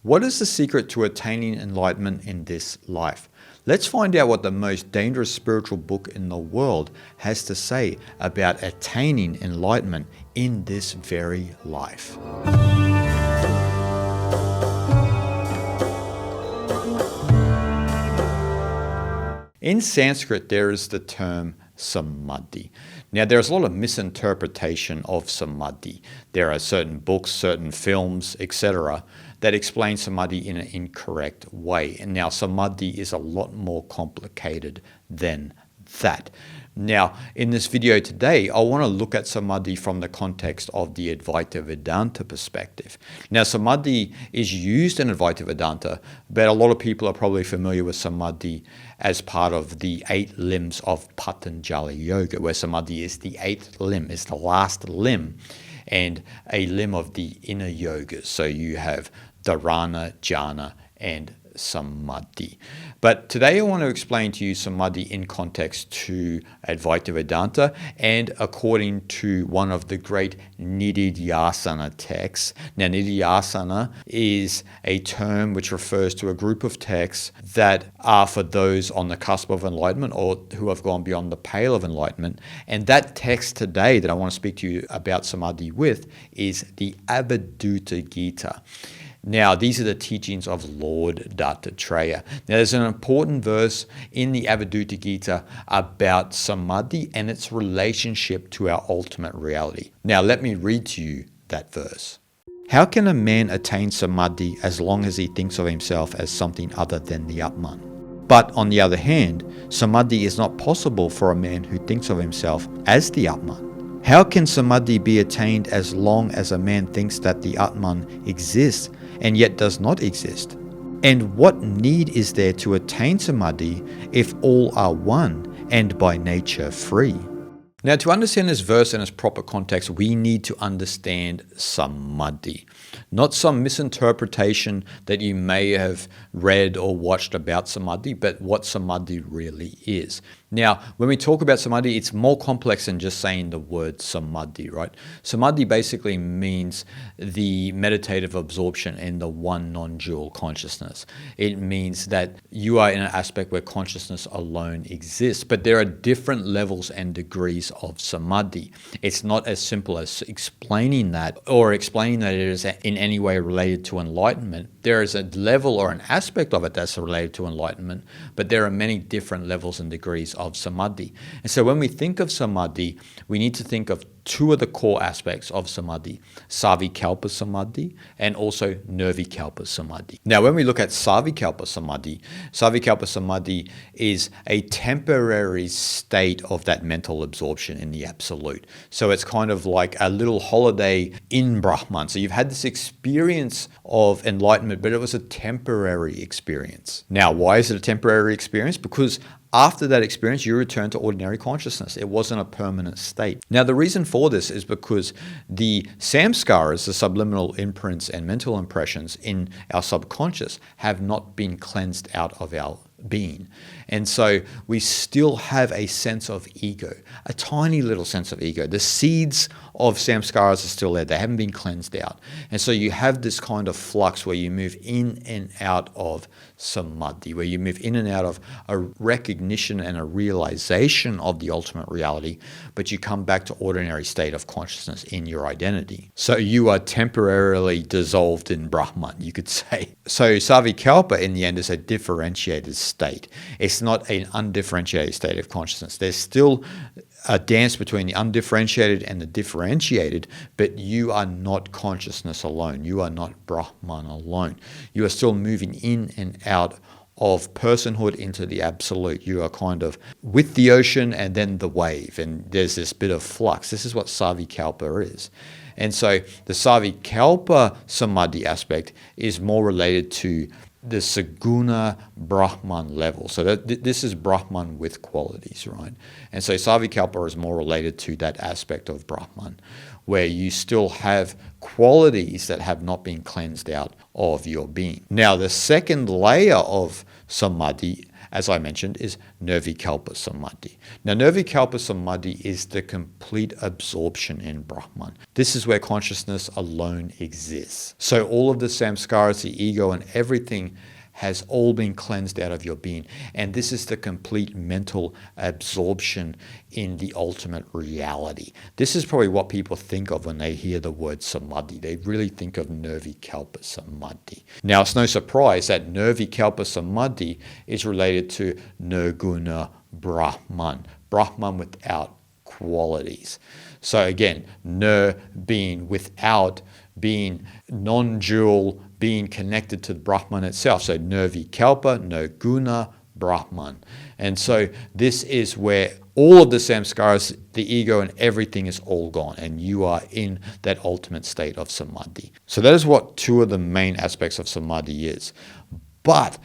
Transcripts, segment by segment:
What is the secret to attaining enlightenment in this life? Let's find out what the most dangerous spiritual book in the world has to say about attaining enlightenment in this very life. In Sanskrit, there is the term samadhi. Now, there's a lot of misinterpretation of samadhi. There are certain books, certain films, etc., that explain samadhi in an incorrect way. And now, samadhi is a lot more complicated than that. Now, in this video today, I want to look at samadhi from the context of the Advaita Vedanta perspective. Now, samadhi is used in Advaita Vedanta, but a lot of people are probably familiar with samadhi as part of the 8 limbs of Patanjali Yoga, where samadhi is the 8th limb, is the last limb, and a limb of the inner yogas. So you have dharana, jhana, and samadhi. But today I want to explain to you samadhi in context to Advaita Vedanta and according to one of the great Nididhyasana texts. Now, Nididhyasana is a term which refers to a group of texts that are for those on the cusp of enlightenment or who have gone beyond the pale of enlightenment. And that text today that I want to speak to you about samadhi with is the Avadhuta Gita. Now, these are the teachings of Lord Dattatreya. Now, there's an important verse in the Avadhuta Gita about samadhi and its relationship to our ultimate reality. Now, let me read to you that verse. How can a man attain samadhi as long as he thinks of himself as something other than the Atman? But on the other hand, samadhi is not possible for a man who thinks of himself as the Atman. How can samadhi be attained as long as a man thinks that the Atman exists and yet does not exist? And what need is there to attain samadhi if all are one and by nature free? Now, to understand this verse in its proper context, we need to understand samadhi. Not some misinterpretation that you may have read or watched about samadhi, but what samadhi really is. Now, when we talk about samadhi, it's more complex than just saying the word samadhi, right? Samadhi basically means the meditative absorption in the one non-dual consciousness. It means that you are in an aspect where consciousness alone exists, but there are different levels and degrees of samadhi. It's not as simple as explaining that or explaining that it is in any way related to enlightenment. There is a level or an aspect of it that's related to enlightenment, but there are many different levels and degrees of samadhi. And so when we think of samadhi, we need to think of 2 of the core aspects of samadhi, Savikalpa samadhi and also Nirvikalpa samadhi. Now, when we look at Savikalpa samadhi is a temporary state of that mental absorption in the absolute. So it's kind of like a little holiday in Brahman. So you've had this experience of enlightenment, but it was a temporary experience. Now, why is it a temporary experience? Because after that experience, you return to ordinary consciousness. It wasn't a permanent state. Now, the reason for this is because the samskaras, the subliminal imprints and mental impressions in our subconscious, have not been cleansed out of our being. And so we still have a sense of ego, a tiny little sense of ego. The seeds of samskaras are still there. They haven't been cleansed out. And so you have this kind of flux where you move in and out of samadhi, where you move in and out of a recognition and a realization of the ultimate reality, but you come back to ordinary state of consciousness in your identity. So you are temporarily dissolved in Brahman, you could say. So Savikalpa in the end is a differentiated state. It's not an undifferentiated state of consciousness. There's still a dance between the undifferentiated and the differentiated, but you are not consciousness alone. You are not Brahman alone. You are still moving in and out of personhood into the absolute. You are kind of with the ocean and then the wave, and there's this bit of flux. This is what Savikalpa is. And so the Savikalpa samadhi aspect is more related to the Saguna Brahman level. So this is Brahman with qualities, right? And so Savikalpa is more related to that aspect of Brahman, where you still have qualities that have not been cleansed out of your being. Now, the second layer of samadhi as I mentioned, is Nirvikalpa samadhi. Now, Nirvikalpa samadhi is the complete absorption in Brahman. This is where consciousness alone exists. So all of the samskaras, the ego, and everything has all been cleansed out of your being. And this is the complete mental absorption in the ultimate reality. This is probably what people think of when they hear the word samadhi. They really think of Nirvikalpa samadhi. Now, it's no surprise that Nirvikalpa samadhi is related to nirguna Brahman, Brahman without qualities. So again, nir being without, being non-dual, being connected to the Brahman itself. So Nirvikalpa, no guna, Brahman. And so this is where all of the samskaras, the ego and everything is all gone, and you are in that ultimate state of samadhi. So that is what two of the main aspects of samadhi is. But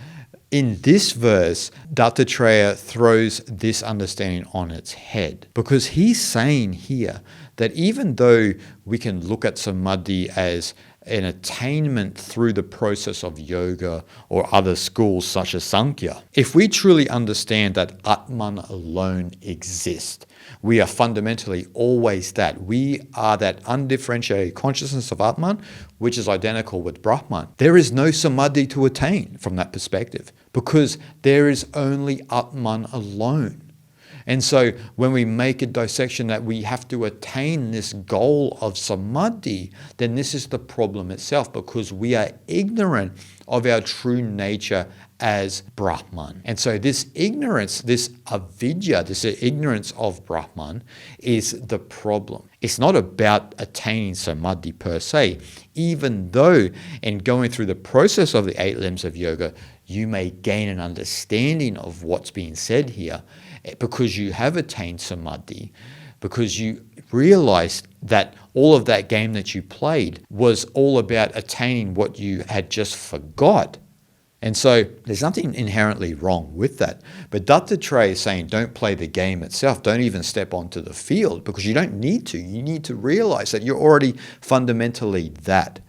in this verse, Dattatreya throws this understanding on its head, because he's saying here that even though we can look at samadhi as an attainment through the process of yoga or other schools such as Sankhya, if we truly understand that Atman alone exists, we are fundamentally always that. We are that undifferentiated consciousness of Atman, which is identical with Brahman. There is no samadhi to attain from that perspective, because there is only Atman alone. And so when we make a dissection that we have to attain this goal of samadhi, then this is the problem itself, because we are ignorant of our true nature as Brahman. And so this ignorance, this avidya, this ignorance of Brahman is the problem. It's not about attaining samadhi per se, even though in going through the process of the 8 limbs of yoga, you may gain an understanding of what's being said here, because you have attained samadhi, because you realized that all of that game that you played was all about attaining what you had just forgot. And so there's nothing inherently wrong with that. But Dattatreya is saying don't play the game itself. Don't even step onto the field, because you don't need to. You need to realize that you're already fundamentally that.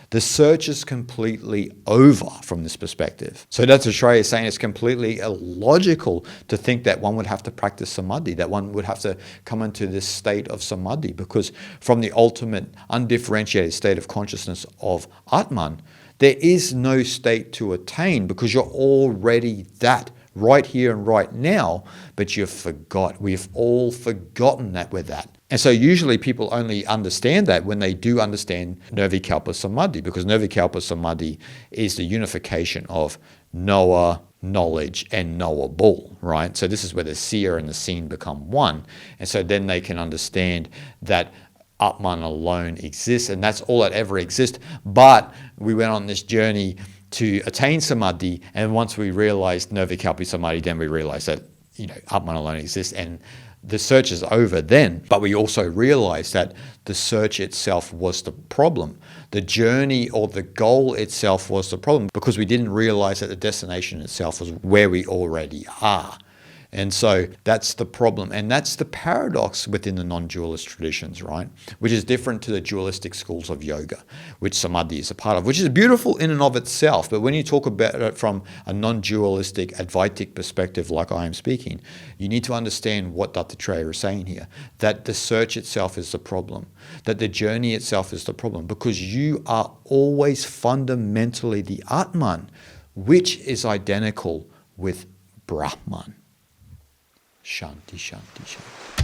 The search is completely over from this perspective. So Dattatreya is saying it's completely illogical to think that one would have to practice samadhi, that one would have to come into this state of samadhi, because from the ultimate undifferentiated state of consciousness of Atman, there is no state to attain, because you're already that right here and right now, but you've forgot. We've all forgotten that we're that. And so usually people only understand that when they do understand Nirvikalpa samadhi, because Nirvikalpa samadhi is the unification of knower, knowledge, and knowable, right? So this is where the seer and the seen become one. And so then they can understand that Atman alone exists, and that's all that ever exists. But we went on this journey to attain samadhi, and once we realized Nirvikalpa samadhi, then we realized that Atman alone exists, and the search is over then. But we also realized that the search itself was the problem. The journey or the goal itself was the problem, because we didn't realize that the destination itself was where we already are. And so that's the problem. And that's the paradox within the non-dualist traditions, right? Which is different to the dualistic schools of yoga, which samadhi is a part of, which is beautiful in and of itself. But when you talk about it from a non-dualistic Advaitic perspective, like I am speaking, you need to understand what Dattatreya is saying here, that the search itself is the problem, that the journey itself is the problem, because you are always fundamentally the Atman, which is identical with Brahman. Shanti, shanti, shanti.